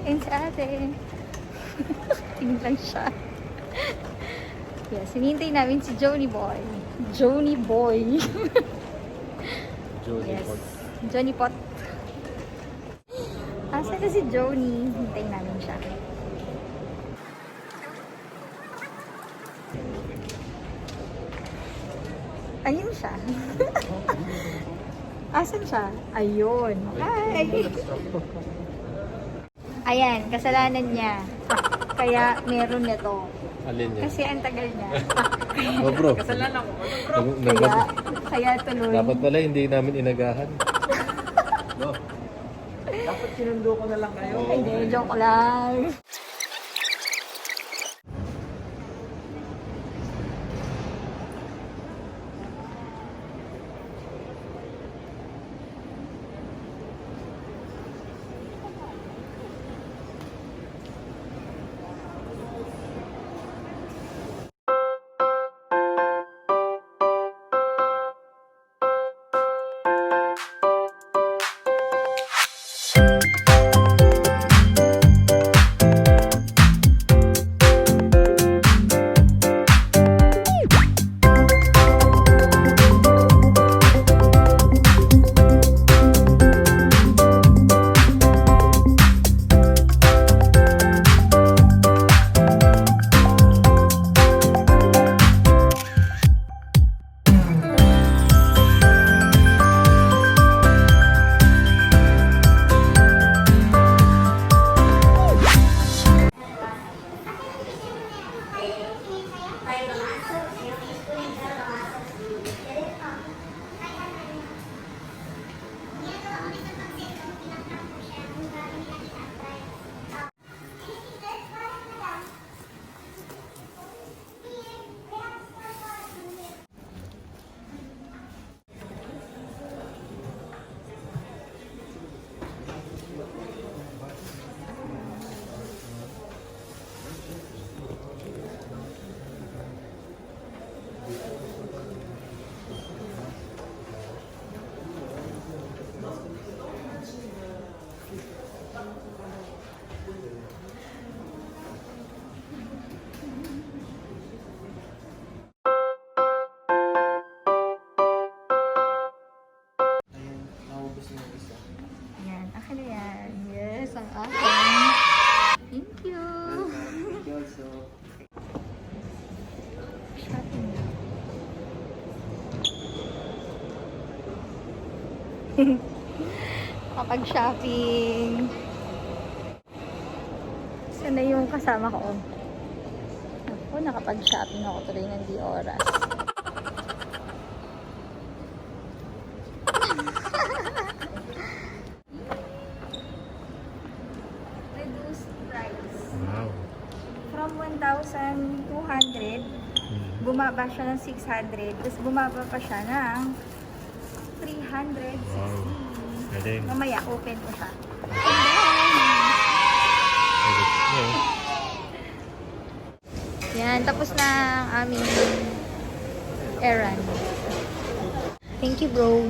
And si ate. Tingin lang siya. Yes, hinihintay namin si Johnny Boy. Johnny Boy. Johnny Yes. Pot. Johnny Pot. Asa na si Johnny? Hintayin namin siya. Ayun siya. Asan siya? Ayun. Hi! Ayan, kasalanan niya. Kaya meron nito. Alin niya? Kasi ang tagal niya. Oh bro. Kasalanan ko. Bro. Kaya tuloy. Dapat pala hindi namin inagahan. No? Dapat sinundo ko na lang kayo. Hindi, joke lang. Yan, akin na yan. Yes, ang akin. Thank you. Thank you also. Shopping na. Kapag-shopping. Saan na yung kasama ko? Ako, nakapag-shopping ako tuloy ng di oras. Reduced price. Wow. From 1,200, bumaba siya ng 600, tapos bumaba pa siya ng 360. Wow. Galing. Mamaya, open ko siya. Yan, tapos na ang aming errand. Thank you, bro.